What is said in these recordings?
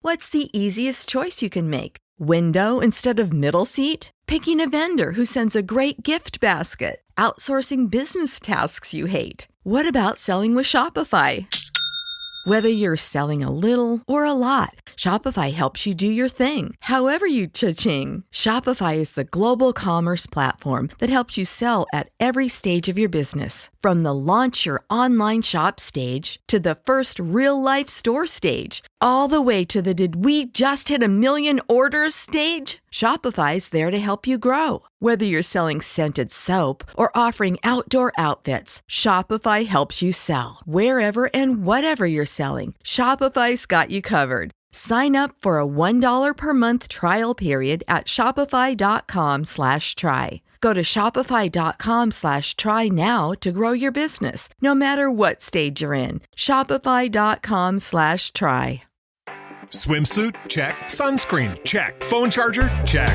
What's the easiest choice you can make? Window instead of middle seat? Picking a vendor who sends a great gift basket? Outsourcing business tasks you hate? What about selling with Shopify? Whether you're selling a little or a lot, Shopify helps you do your thing, however you cha-ching. Shopify is the global commerce platform that helps you sell at every stage of your business. From the launch your online shop stage to the first real-life store stage, all the way to the did we just hit a million orders stage. Shopify's there to help you grow. Whether you're selling scented soap or offering outdoor outfits, Shopify helps you sell. Wherever and whatever you're selling, Shopify's got you covered. Sign up for a $1 per month trial period at shopify.com/try. Go to shopify.com/try now to grow your business, no matter what stage you're in. Shopify.com/try. Swimsuit? Check. Sunscreen? Check. Phone charger? Check.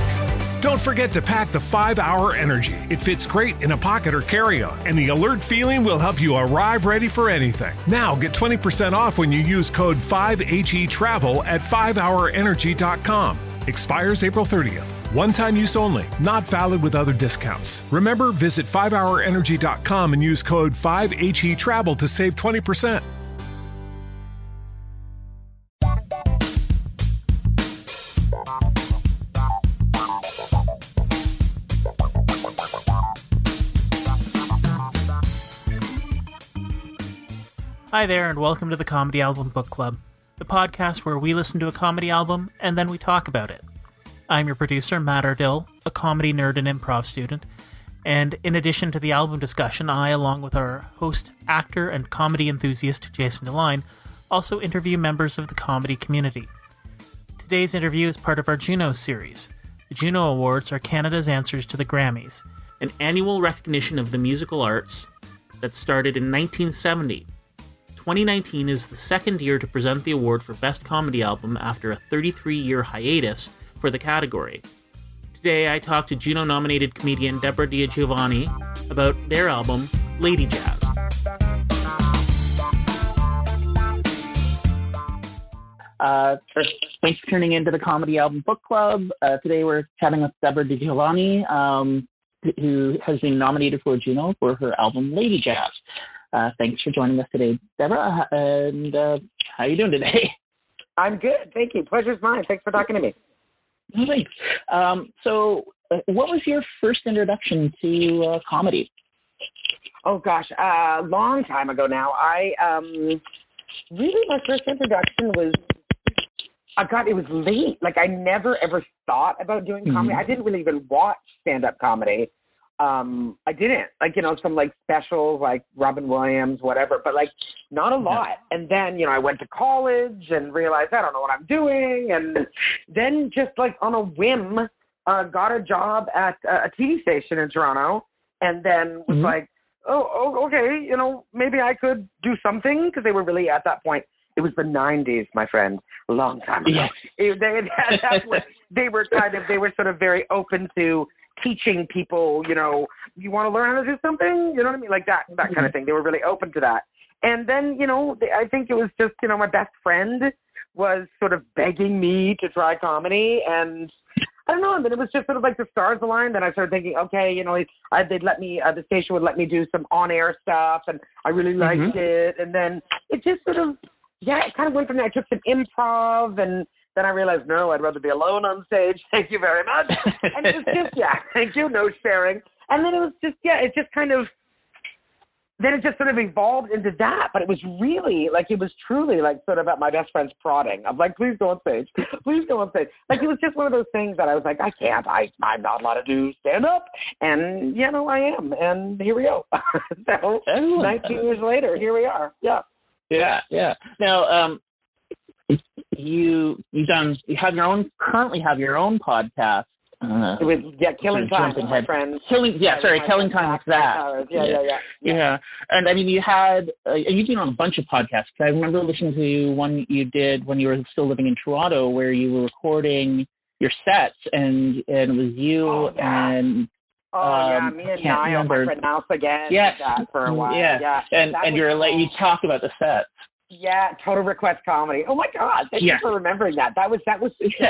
Don't forget to pack the 5-Hour Energy. It fits great in a pocket or carry-on, and the alert feeling will help you arrive ready for anything. Now get 20% off when you use code 5HETRAVEL at 5hourenergy.com. Expires April 30th. One-time use only. Not valid with other discounts. Remember, visit 5hourenergy.com and use code 5HETRAVEL to save 20%. Hi there, and welcome to the Comedy Album Book Club, the podcast where we listen to a comedy album and then we talk about it. I'm your producer, Matt Ardill, a comedy nerd and improv student, and in addition to the album discussion, I, along with our host, actor, and comedy enthusiast, Jason DeLine, also interview members of the comedy community. Today's interview is part of our Juno series. The Juno Awards are Canada's answers to the Grammys, an annual recognition of the musical arts that started in 1970. 2019 is the second year to present the award for Best Comedy Album after a 33-year hiatus for the category. Today I talked to Juno-nominated comedian Debra DiGiovanni about their album, Lady Jazz. First, thanks for tuning into the Comedy Album Book Club. Today we're chatting with Debra DiGiovanni, who has been nominated for a Juno for her album, Lady Jazz. Thanks for joining us today, Debra. And how are you doing today? I'm good. Thank you. Pleasure's mine. Thanks for talking to me. Thanks. So what was your first introduction to comedy? Oh, gosh. A long time ago now. Really, my first introduction was, it was late. Like, I never, ever thought about doing comedy. I didn't really even watch stand-up comedy. I didn't, some specials like Robin Williams, whatever, but not a lot. And then, I went to college and realized I don't know what I'm doing. And then just on a whim, got a job at a TV station in Toronto, and then was okay, maybe I could do something, because they were really, at that point, it was the 90s, my friend, a long time ago. Yes. They were sort of very open to teaching people, you want to learn how to do something, you know what I mean? Like that kind of thing. They were really open to that. And then, I think it was just, my best friend was sort of begging me to try comedy. And I don't know, and then it was just sort of the stars aligned. Then I started thinking, okay, they'd let me, the station would let me do some on-air stuff, and I really liked it. And then it just sort of, it kind of went from there. I took some improv, and then I realized, no, I'd rather be alone on stage. Thank you very much. And it was just, thank you, no sharing. And then it was just, it just kind of, then it just sort of evolved into that. But it was really, it was truly sort of at my best friend's prodding. I'm like, please go on stage. Please go on stage. It was just one of those things that I was like, I can't. I'm not allowed to do stand-up. And, I am. And here we go. So 19 years later, here we are. Yeah. Yeah. Now, you currently have your own podcast. Killing Time with my friends. Killing Time with that. Yeah. And I mean, you've been on a bunch of podcasts. I remember listening to one you did when you were still living in Toronto, where you were recording your sets, and it was you and me and Niall, my friend Niall again, did that for a while. And you talk about the sets. Yeah, Total Request Comedy. Oh my God, thank you for remembering that. That was so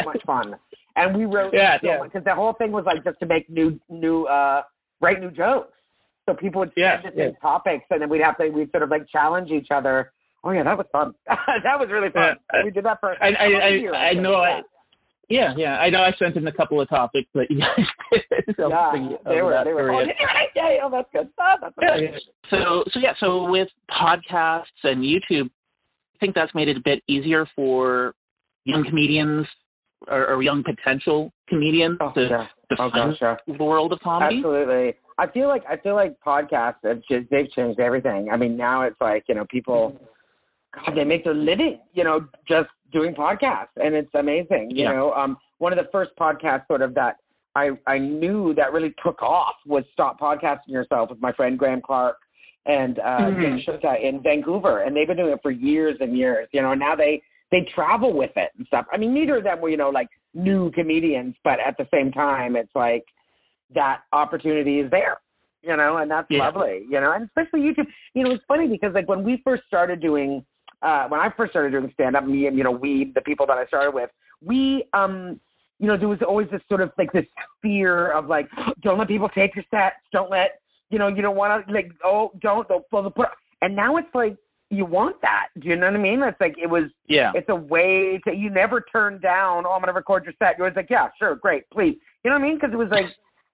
much fun. And we wrote because the whole thing was like just to make write new jokes. So people would send us in topics, and then we'd sort of like challenge each other. Oh yeah, that was fun. That was really fun. We did that for. I know. I know. I sent in a couple of topics, but you guys did. They were. Oh, that's good. That's amazing. So with podcasts and YouTube, I think that's made it a bit easier for young comedians or young potential comedians to find the world of comedy. Absolutely. I feel like podcasts they've changed everything. I mean, now it's like, people, God, they make their living, just doing podcasts, and it's amazing. You know, one of the first podcasts sort of that I knew that really took off was Stop Podcasting Yourself with my friend Graham Clark and Jim Shuka in Vancouver, and they've been doing it for years and years. And now they travel with it and stuff. I mean, neither of them were, like new comedians, but at the same time, it's like that opportunity is there, and that's lovely, and especially YouTube. It's funny because like when I first started doing stand-up, me and, the people that I started with, we, there was always this sort of like this fear of like, don't let people take your sets. Don't let, you don't want to like, they'll put, and now it's like, you want that. Do you know what I mean? It's like, it's a way to, you never turn down, I'm going to record your set. You're always like, yeah, sure, great, please. You know what I mean? Because it was like,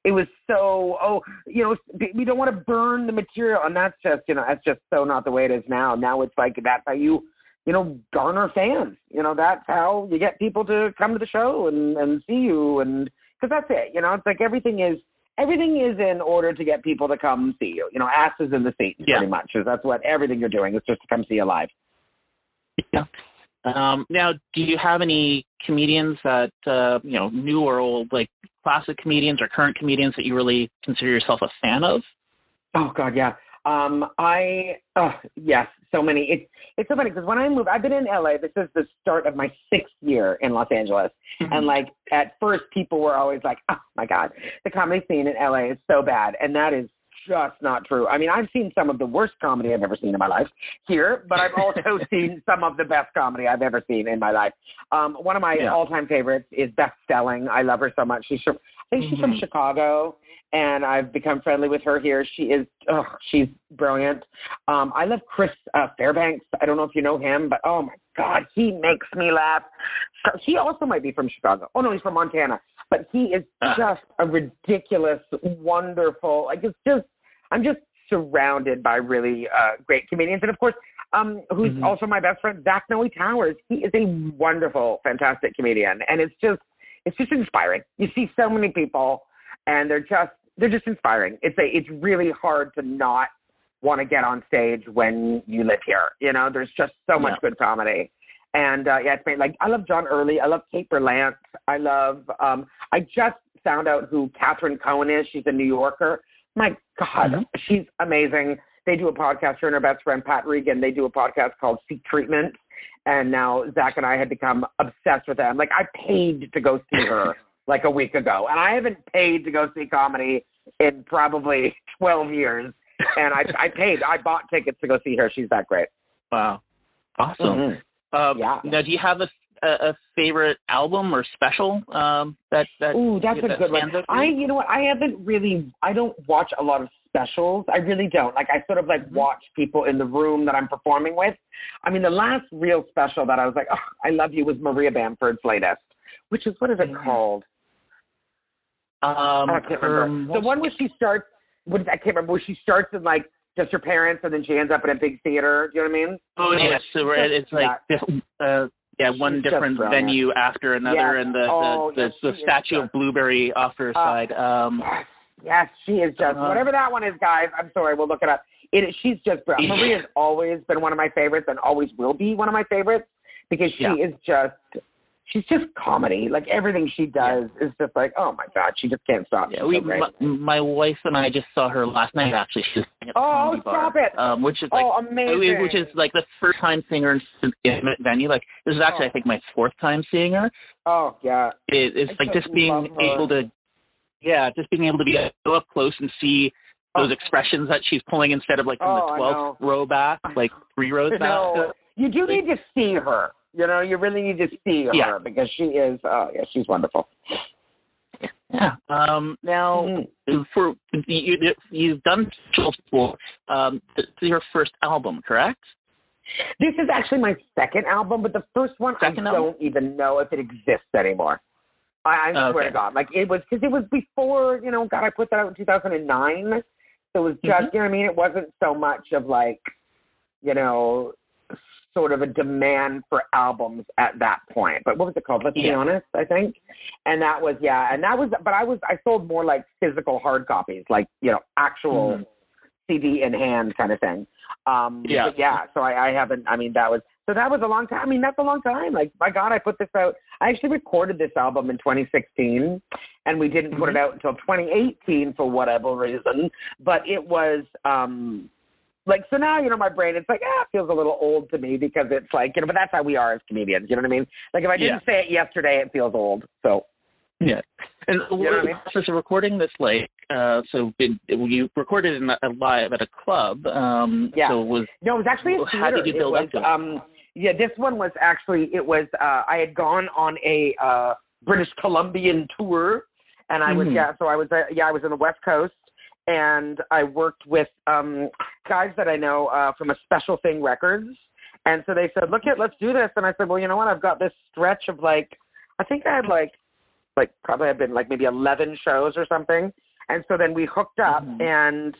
it was so, we don't want to burn the material. And that's just, that's just so not the way it is now. Now it's like, that's how you, garner fans. That's how you get people to come to the show and see you. And because that's it, it's like everything is in order to get people to come see you. Asses in the seat, pretty much. That's what everything you're doing is just to come see you live. Yeah. Now, do you have any comedians that, new or old, like classic comedians or current comedians that you really consider yourself a fan of? Oh, God, yeah. Yes, so many. It's so funny because when I moved, I've been in LA. This is the start of my 6th year in Los Angeles. And like at first people were always like, oh my God, the comedy scene in LA is so bad. And that is just not true. I mean, I've seen some of the worst comedy I've ever seen in my life here, but I've also seen some of the best comedy I've ever seen in my life. One of my all-time favorites is Beth Stelling. I love her so much. I think she's from Chicago, and I've become friendly with her here. She's brilliant. I love Chris Fairbanks. I don't know if you know him, but oh my God, he makes me laugh. He also might be from Chicago. Oh no, he's from Montana. But he is just a ridiculous, wonderful, I'm just surrounded by really great comedians. And of course, who's also my best friend, Zach Noe Towers. He is a wonderful, fantastic comedian. And it's just inspiring. You see so many people and they're just inspiring. It's really hard to not want to get on stage when you live here. There's just so much good comedy. And it's great. Like, I love John Early. I love Kate Berlant. I love, I just found out who Catherine Cohen is. She's a New Yorker. My God, she's amazing. They do a podcast, her and her best friend, Pat Regan. They do a podcast called Seek Treatment. And now Zach and I had become obsessed with them. Like, I paid to go see her like a week ago. And I haven't paid to go see comedy in probably 12 years. And I bought tickets to go see her. She's that great. Wow. Awesome. Now, do you have a favorite album or special that Ooh, that's a good one. I don't watch a lot of specials. I really don't. Like, I sort of like watch people in the room that I'm performing with. I mean, the last real special that I was like, oh, I love you was Maria Bamford's latest, which is, what is it called? I can't remember. The one where she starts, I can't remember, where she starts in like just her parents and then she ends up in a big theater. Do you know what I mean? Oh, yes. So it's like, one different venue after another, and the statue of Blueberry off her side. Yes, she is just, whatever that one is, guys, I'm sorry, we'll look it up. She's just, Maria's always been one of my favorites and always will be one of my favorites because she's just comedy. Like, everything she does is just like, oh my God, she just can't stop. Yeah, my wife and I just saw her last night, actually. She was at a stop it. Which is like, amazing. Which is like the first time seeing her in an intimate venue. Like, this is actually, I think, my 4th time seeing her. Oh, yeah. It's like just being able to, be so up close and see those expressions that she's pulling instead of like from the 12th row back, like 3 rows back. You do need to see her. You know, you really need to see her because she is. She's wonderful. Yeah. Now, for you've done social sports. This is your first album, correct? This is actually my second album, but the first one I don't even know if it exists anymore. I swear to God, like it was before. You know, God, I put that out in 2009. So it was just, you know what I mean? It wasn't so much of like, you know, sort of a demand for albums at that point. But what was it called? Let's Be Honest, I think. And that was, but I sold more like physical hard copies, like, you know, actual CD in hand kind of thing. So I haven't, I mean, that was a long time. I mean, that's a long time. Like, my God, I put this out. I actually recorded this album in 2016, and we didn't put it out until 2018 for whatever reason. But it was, like, so now, you know, my brain, it's like, it feels a little old to me because it's like, you know, but that's how we are as comedians. You know what I mean? Like, if I didn't say it yesterday, it feels old. So. Yeah. And you know what I mean? So recording this late, you recorded live at a club. So it was actually a theater. How did you build up to it? This one was actually, I had gone on a British Columbian tour, and I was, I was in the West Coast, and I worked with guys that I know from a Special Thing Records, and so they said, let's do this, and I said, well, you know what, I've got this stretch of like, I think I had like probably have been like maybe 11 shows or something, and so then we hooked up, and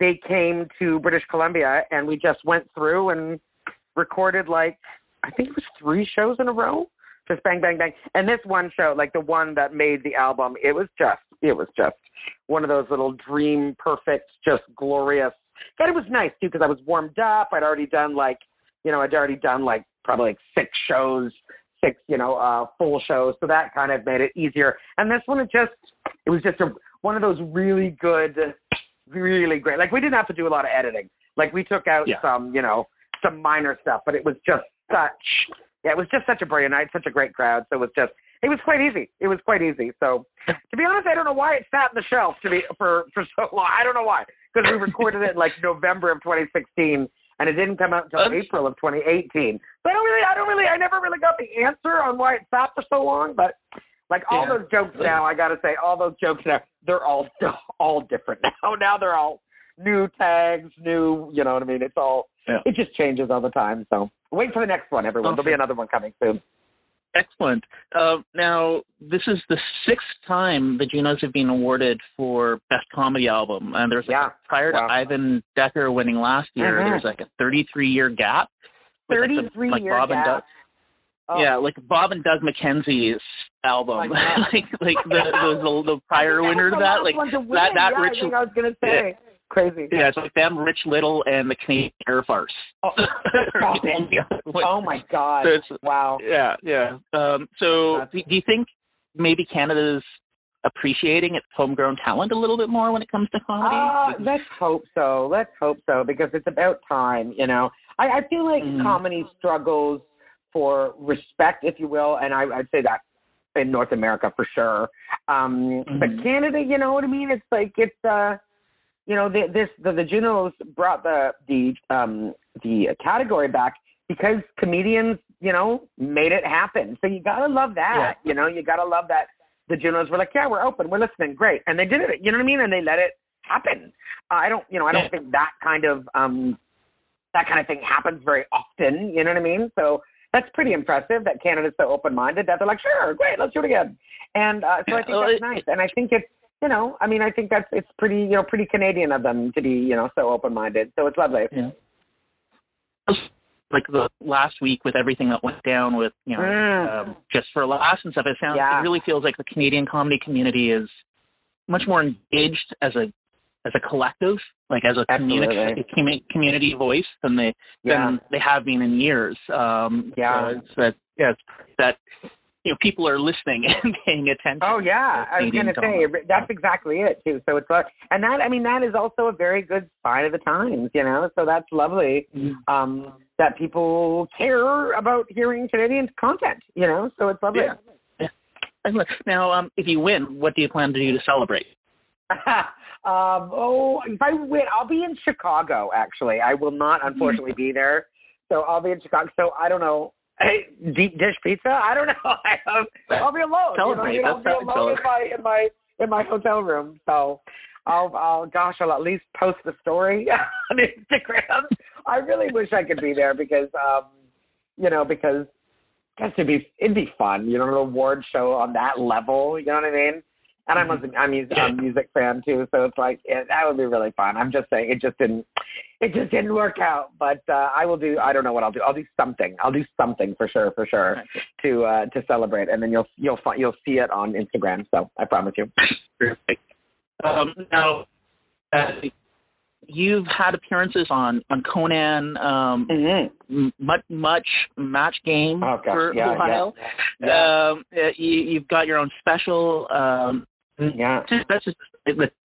they came to British Columbia, and we just went through and recorded like, I think it was 3 shows in a row, just bang, bang, bang. And this one show, like the one that made the album, it was just one of those little dream perfect, just glorious. But it was nice too, because I was warmed up. I'd already done probably like 6 shows, 6, full shows. So that kind of made it easier. And this one, it was just one of those really good, really great. Like, we didn't have to do a lot of editing. Like, we took out some minor stuff, but it was just such a brilliant night, such a great crowd. So it was quite easy. So to be honest, I don't know why it sat in the shelf for so long. I don't know why, because we recorded it in like November of 2016, and it didn't come out until April of 2018. So I never really got the answer on why it sat for so long. But like all those jokes now, I got to say, they're all different now. Now they're all new tags, new, you know what I mean? It's all, it just changes all the time. So wait for the next one, everyone. Okay. There'll be another one coming soon. Excellent. Now, this is the 6th time the Junos have been awarded for Best Comedy Album. And there's prior to Ivan Decker winning last year, there's like a 33-year gap. 33-year Bob gap. And Doug, like Bob and Doug McKenzie's album. the prior winner to that. Like that Rich. I was going to say. Crazy. Yeah, it's like them, Rich Little, and the Canadian Air Farce. Oh my God! So wow. Yeah. So do you think maybe Canada's appreciating its homegrown talent a little bit more when it comes to comedy? Let's hope so. Because it's about time. You know, I feel like comedy struggles for respect, if you will, and I'd say that in North America for sure. But Canada, you know what I mean? It's like the Junos brought the category back because comedians, made it happen. So you gotta love that. Yeah. You gotta love that the Junos were like, yeah, we're open, we're listening, great, and they did it. You know what I mean? And they let it happen. I don't think that kind of thing happens very often. You know what I mean? So that's pretty impressive that Canada's so open-minded that they're like, sure, great, let's do it again. And so I think that's nice, and I think it's. I think it's pretty, pretty Canadian of them to be, so open-minded. So it's lovely. Yeah. Like the last week with everything that went down with, Just for Laughs and stuff, it really feels like the Canadian comedy community is much more engaged as a collective, like as a community voice than they have been in years. It's people are listening and paying attention. Oh yeah, I was going to say that's exactly it too. So it's and that is also a very good sign of the times, So that's lovely that people care about hearing Canadian content, So it's lovely. Yeah. Now, if you win, what do you plan to do to celebrate? If I win, I'll be in Chicago. Actually, I will not unfortunately be there So I'll be in Chicago. So I don't know. Hey, deep dish pizza? I don't know. I'll be alone. Celebrate. I'll be alone in my hotel room. So I'll at least post the story on Instagram. I really wish I could be there because because it'd be fun, an award show on that level, you know what I mean? And I'm a music fan too, so it's like that would be really fun. I'm just saying it just didn't work out, but I don't know what I'll do. I'll do something for sure to celebrate, and then you'll see it on Instagram. So I promise you. Perfect. Now, you've had appearances on Conan, much Match Game for a while. Yeah. You've got your own special. That's just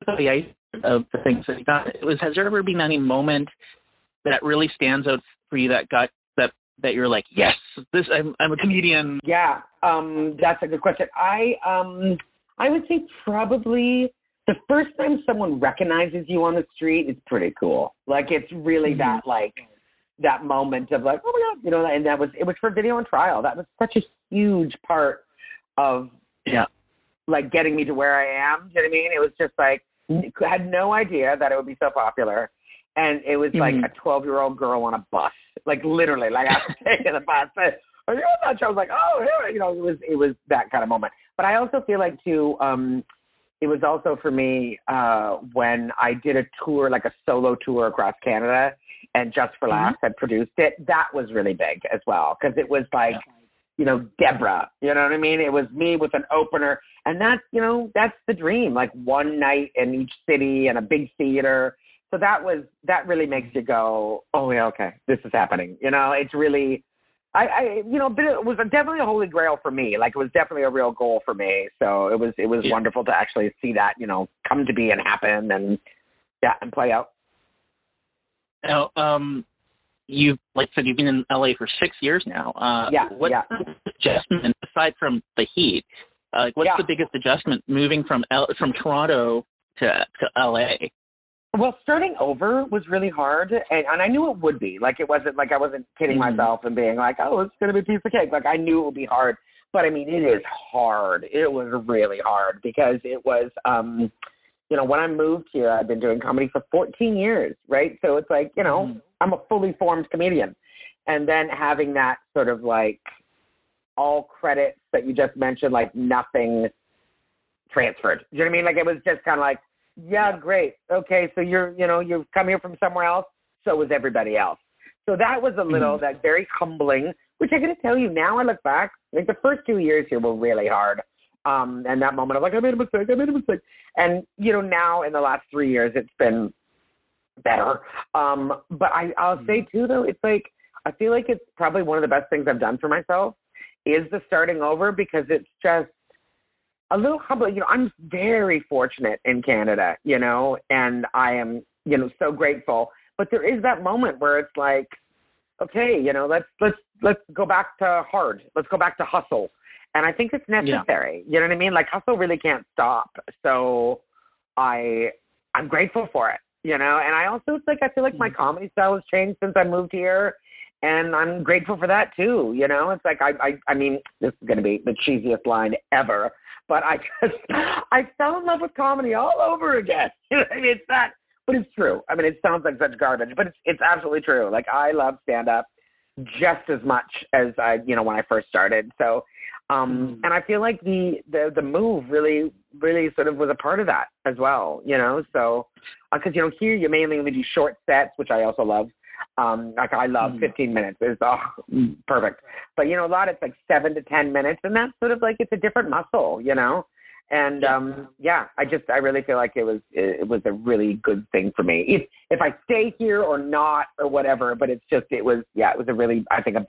the ice of the things that you got. Has there ever been any moment that really stands out for you that you're like, yes, I'm a comedian? Yeah, that's a good question. I would say probably the first time someone recognizes you on the street is pretty cool. Like it's really that moment of like, oh my God, and it was for Video on Trial. That was such a huge part of like getting me to where I am. Do you know what I mean? It was just like, had no idea that it would be so popular. And it was like a 12-year-old girl on a bus, like literally, like I was taking the bus. Are you on that show? I was like, oh, here, it was that kind of moment. But I also feel like too, it was also for me when I did a tour, like a solo tour across Canada, and Just for Laughs had produced it. That was really big as well because it was like, Debra, you know what I mean? It was me with an opener, and that's the dream, like one night in each city and a big theater. So that really makes you go, oh yeah, okay, this is happening. It's really, but it was definitely a holy grail for me. Like it was definitely a real goal for me. So it was wonderful to actually see that, come to be and happen and play out. Now, you've been in LA for 6 years now. What's the adjustment aside from the heat? What's the biggest adjustment moving from Toronto to LA? Well, starting over was really hard, and I knew it would be. Like, it wasn't like I wasn't kidding myself and being like, oh, it's going to be a piece of cake. Like, I knew it would be hard. But, I mean, it is hard. It was really hard because it was, when I moved here, I've been doing comedy for 14 years, right? So it's like, I'm a fully formed comedian. And then having that sort of like all credits that you just mentioned, like nothing transferred. Do you know what I mean? Like, it was just kind of like, yeah, great. Okay, so you've come here from somewhere else. So was everybody else. So that was a little, that very humbling, which I got to tell you, now I look back, like the first 2 years here were really hard. And that moment of like, I made a mistake. And, now in the last 3 years, it's been better. But I'll say too, though, it's like, I feel like it's probably one of the best things I've done for myself is the starting over because it's just, a little humbling. I'm very fortunate in Canada, and I am, so grateful. But there is that moment where it's like, okay, let's go back to hard. Let's go back to hustle. And I think it's necessary. You know what I mean? Like hustle really can't stop. So I'm grateful for it, And I also I feel like my comedy style has changed since I moved here. And I'm grateful for that too. It's like, I mean, this is going to be the cheesiest line ever. But I fell in love with comedy all over again. I mean, it's not, but it's true. I mean, it sounds like such garbage, but it's absolutely true. Like I love stand-up just as much as when I first started. So, and I feel like the move really, really sort of was a part of that as well, So, because here you mainly only do short sets, which I also love. Like I love 15 minutes. It's perfect. But a lot it's like 7 to 10 minutes, and that's sort of like it's a different muscle, And I really feel like it was a really good thing for me. If I stay here or not or whatever, but it was a really, I think, a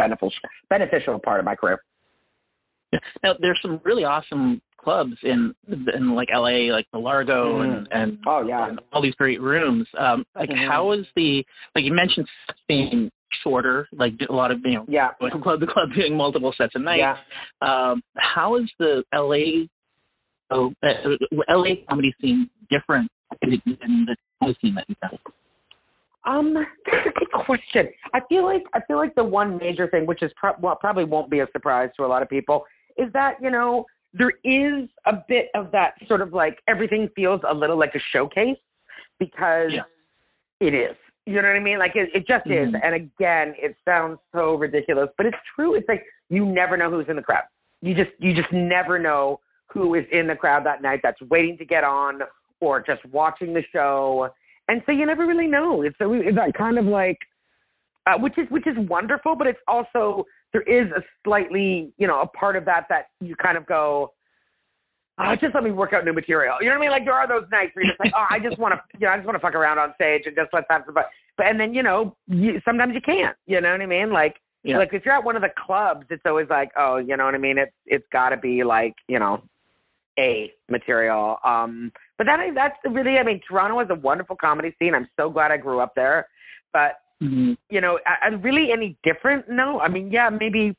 beneficial part of my career. Now there's some really awesome clubs in like LA, like the Largo and all these great rooms. How is you mentioned being shorter, like a lot of club to club doing multiple sets a night. How is the LA comedy scene different than the comedy scene that you have? That's a good question. I feel like the one major thing, which is probably won't be a surprise to a lot of people, is that, you know, there is a bit of that sort of like everything feels a little like a showcase because it is. You know what I mean? Like it just is. And again, it sounds so ridiculous, but it's true. It's like you never know who's in the crowd. You just never know who is in the crowd that night that's waiting to get on or just watching the show. And so you never really know. It's that kind of like, which is wonderful, but it's also, there is a slightly, you know, a part of that you kind of go, oh, just let me work out new material. You know what I mean? Like there are those nights where you're just like, oh, I just want to fuck around on stage and just let's have some fun. But and then, you know, sometimes you can't, you know what I mean? Like if you're at one of the clubs, it's always like, oh, you know what I mean? It's gotta be like, you know, A material. But that's really, I mean, Toronto is a wonderful comedy scene. I'm so glad I grew up there. But, you know, really any different? No. I mean, yeah, maybe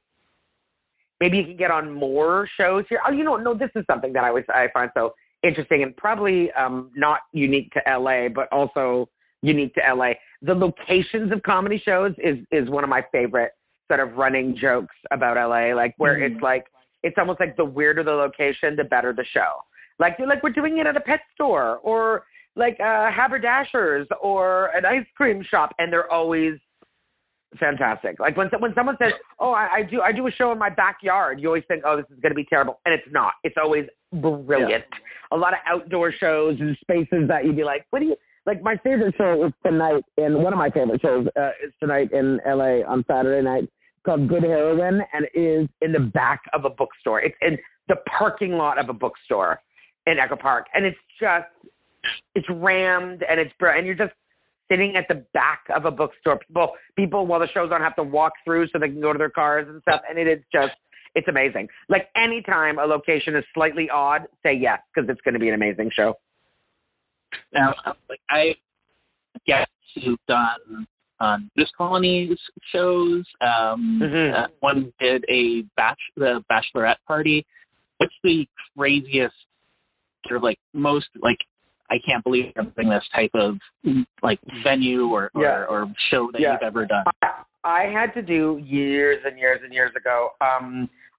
you can get on more shows here. Oh, you know, no, this is something that I find so interesting and probably not unique to LA, but also unique to LA. The locations of comedy shows is one of my favorite sort of running jokes about LA, like where it's like, it's almost like the weirder the location, the better the show. Like we're doing it at a pet store or like haberdashers or an ice cream shop, and they're always fantastic. Like when someone says, "Oh, I do a show in my backyard," you always think, "Oh, this is going to be terrible," and it's not. It's always brilliant. Yeah. A lot of outdoor shows and spaces that you'd be like, "What do you?" Like my favorite show is tonight, and one of my favorite shows is tonight in LA on Saturday night. Called Good Heroin, and it is in the back of a bookstore. It's in the parking lot of a bookstore in Echo Park, and it's rammed, and and you're just sitting at the back of a bookstore. People while the show's on have to walk through so they can go to their cars and stuff, and it's amazing. Like anytime a location is slightly odd, say yes, because it's going to be an amazing show. Now, like I guess you've done Just Colonies shows. One did the bachelorette party. What's the craziest sort of like most like I can't believe I'm doing this type of like venue or show that you've ever done? I had to do years and years and years ago.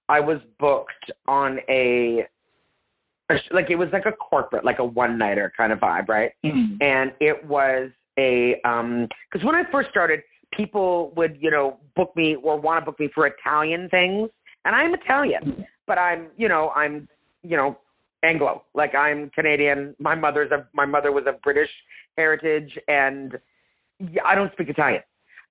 I was booked on it was like a corporate, like a one-nighter kind of vibe, right? And it was because when I first started, people would, you know, book me or want to book me for Italian things, and I'm Italian, but I'm Anglo, like I'm Canadian. My mother was of British heritage, and I don't speak Italian.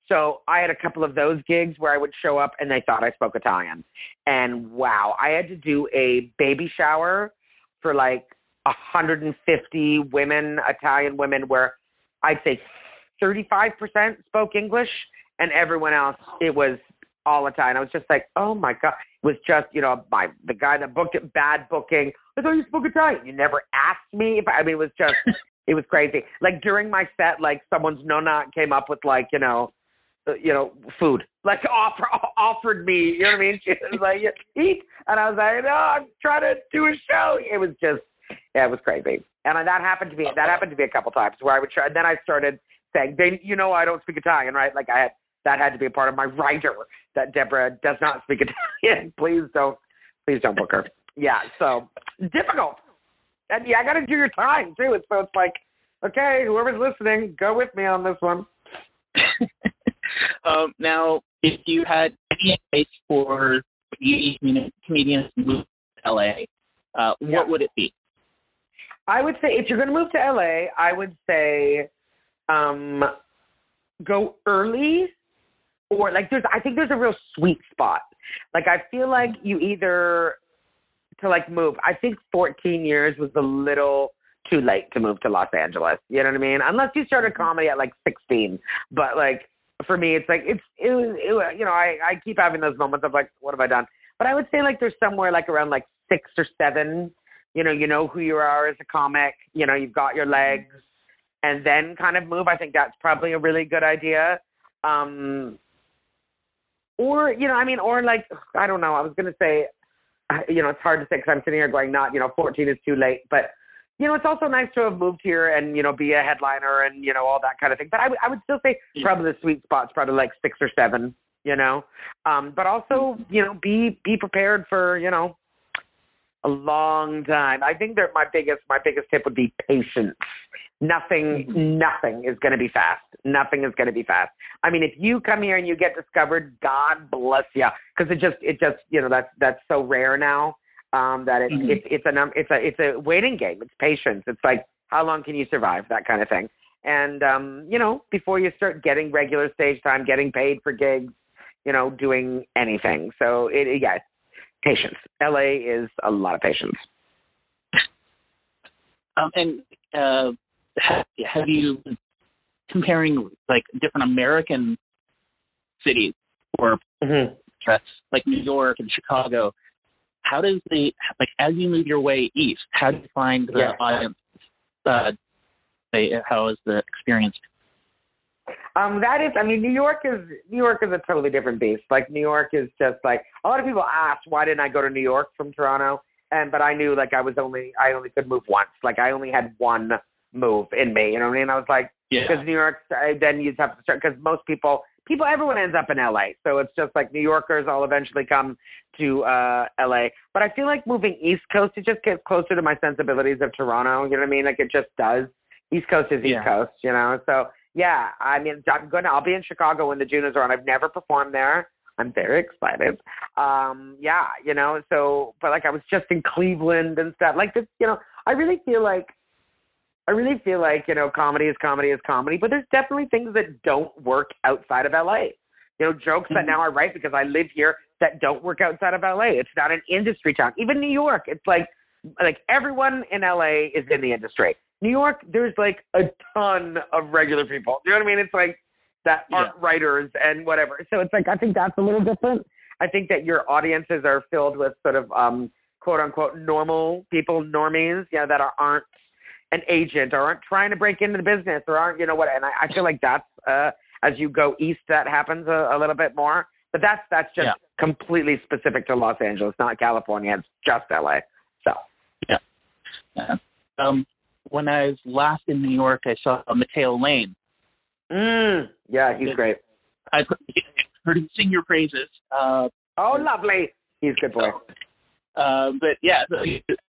So I had a couple of those gigs where I would show up and they thought I spoke Italian, and wow, I had to do a baby shower for like 150 women, Italian women, where I'd say 35% spoke English, and everyone else, it was all Italian. I was just like, oh my God. It was just, you know, the guy that booked it, bad booking. I thought you spoke Italian. You never asked me. It was just, it was crazy. Like during my set, like someone's nonna came up with like, you know, food, like offered me, you know what I mean? She was like, eat. And I was like, no, I'm trying to do a show. It was just, yeah, it was crazy. And that happened to me a couple times where I would try. And then I started saying, you know, I don't speak Italian, right? Like that had to be a part of my writer that Debra does not speak Italian. Please don't book her. Yeah. So difficult. And yeah, I got to do your time too. So it's like, okay, whoever's listening, go with me on this one. Now, if you had any advice for comedians to move to LA, what would it be? I would say if you're going to move to LA, I would say go early, or like I think there's a real sweet spot. Like I feel like you either to like move. I think 14 years was a little too late to move to Los Angeles. You know what I mean? Unless you started comedy at like 16. But like for me, it's like it was you know, I keep having those moments of like, what have I done? But I would say like there's somewhere like around like 6 or 7. You know who you are as a comic. You know, you've got your legs, and then kind of move. I think that's probably a really good idea. Or, you know, I mean, or like, I don't know. I was going to say, you know, it's hard to say because I'm sitting here going, 14 is too late. But, it's also nice to have moved here and, be a headliner and, all that kind of thing. But I would still say probably the sweet spot's probably like 6 or 7, but also, be prepared for, a long time. I think that my biggest tip would be patience. Nothing is going to be fast. Nothing is going to be fast. I mean, if you come here and you get discovered, God bless you, because it just that's so rare now that it's a waiting game. It's patience. It's like, how long can you survive, that kind of thing. And before you start getting regular stage time, getting paid for gigs, doing anything. So patience. LA is a lot of patience. Have you comparing like different American cities or like New York and Chicago? How does as you move your way east, how do you find the audience? How is the experience? New York is a totally different beast. Like, New York is just like, a lot of people ask, why didn't I go to New York from Toronto? But I knew, like, I only could move once. Like, I only had one move in me, you know what I mean? I was like, because New York, then you'd have to start, because most people, everyone ends up in LA. So it's just like New Yorkers all eventually come to LA. But I feel like moving East Coast, it just gets closer to my sensibilities of Toronto, you know what I mean? Like, it just does. East Coast is East Coast, So, yeah, I mean, I'll be in Chicago when the Junos are on. I've never performed there. I'm very excited. So, but like, I was just in Cleveland and stuff like this, I really feel like, comedy is comedy, but there's definitely things that don't work outside of LA. Jokes that now I write because I live here that don't work outside of LA. It's not an industry town. Even New York, it's like everyone in LA is in the industry. New York, there's like a ton of regular people. You know what I mean? It's like that aren't writers and whatever. So it's like, I think that's a little different. I think that your audiences are filled with sort of quote unquote normal people, normies, that aren't an agent or aren't trying to break into the business or aren't, what. And I feel like that's as you go east, that happens a little bit more. But that's just completely specific to Los Angeles, not California. It's just LA. So when I was last in New York, I saw Mateo Lane. Yeah, he's great. I heard him sing your praises. Lovely. He's a good boy. But yeah,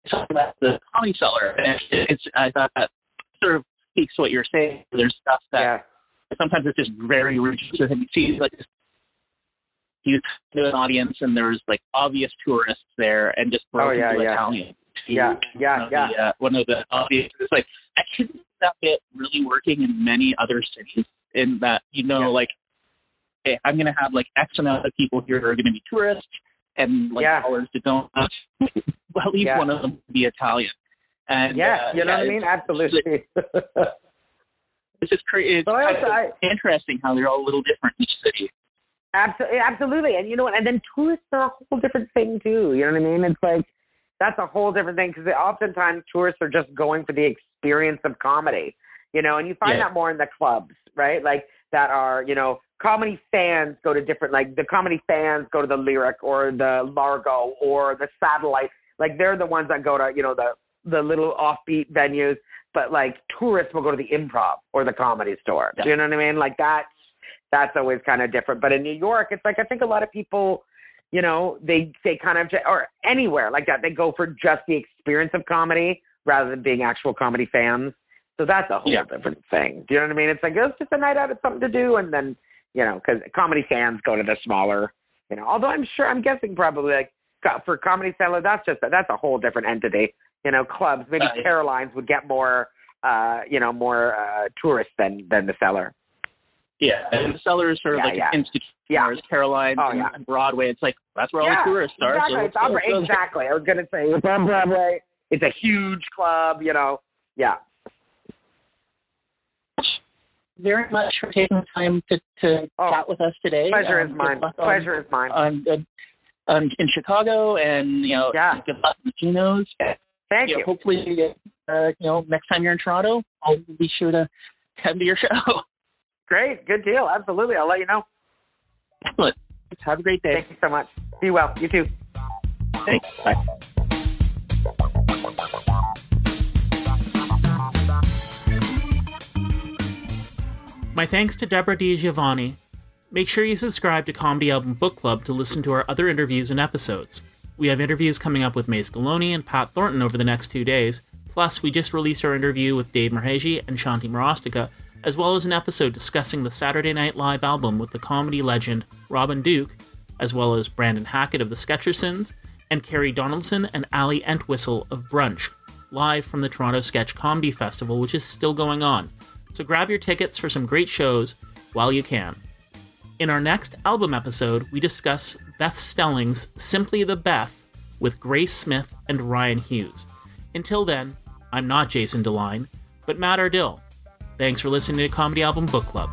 talking about the Comedy Cellar, and I thought that sort of speaks to what you're saying. There's stuff that sometimes it's just very rigid. So you see, like, you to an audience, and there's like obvious tourists there, and just broken Italian. One of the obvious. It's like, I can see that bit really working in many other cities. In that, like, hey, I'm going to have like X amount of people here who are going to be tourists, and like callers that don't. At least one of them be Italian. And you know what I mean? Absolutely. It's just crazy. It's interesting how they're all a little different in each city. Absolutely. And you know what? And then tourists are a whole different thing too. You know what I mean? It's like, that's a whole different thing, because oftentimes tourists are just going for the experience of comedy, and you find that more in the clubs, right? Like, that are, comedy fans go to different, like, the comedy fans go to the Lyric or the Largo or the Satellite. Like, they're the ones that go to, the little offbeat venues, but like tourists will go to the Improv or the Comedy Store. Do you know what I mean? Like, that's always kind of different. But in New York, it's like, I think a lot of people, they kind of, or anywhere like that, they go for just the experience of comedy rather than being actual comedy fans. So that's a whole different thing. Do you know what I mean? It's like, it's just a night out, it's something to do. And then, because comedy fans go to the smaller, although I'm guessing probably like for Comedy Cellar, that's a whole different entity. Clubs, maybe Caroline's would get more, more tourists than the Cellar. Yeah, and the Cellar is sort of like an institution. Whereas Caroline and Broadway, it's like, that's where all the tourists are. Exactly. I was going to say, it's on Broadway. It's a huge club, Very much for taking the time to chat with us today. Pleasure is mine. In Chicago, and good luck with the Junos. Thank you. Hopefully, next time you're in Toronto, I'll be sure to come to your show. Great, good deal. Absolutely, I'll let you know. Excellent. Have a great day. Thank you so much. Be well. You too. Thanks. Bye. My thanks to Debra DiGiovanni. Make sure you subscribe to Comedy Album Book Club to listen to our other interviews and episodes. We have interviews coming up with Mace Galoni and Pat Thornton over the next 2 days. Plus, we just released our interview with Dave Merheji and Shanti Marostica, as well as an episode discussing the Saturday Night Live album with the comedy legend Robin Duke, as well as Brandon Hackett of the Sketchersons, and Carrie Donaldson and Ali Entwistle of Brunch, live from the Toronto Sketch Comedy Festival, which is still going on. So grab your tickets for some great shows while you can. In our next album episode, we discuss Beth Stelling's Simply the Beth with Grace Smith and Ryan Hughes. Until then, I'm not Jason DeLine, but Matt Ardill. Thanks for listening to Comedy Album Book Club.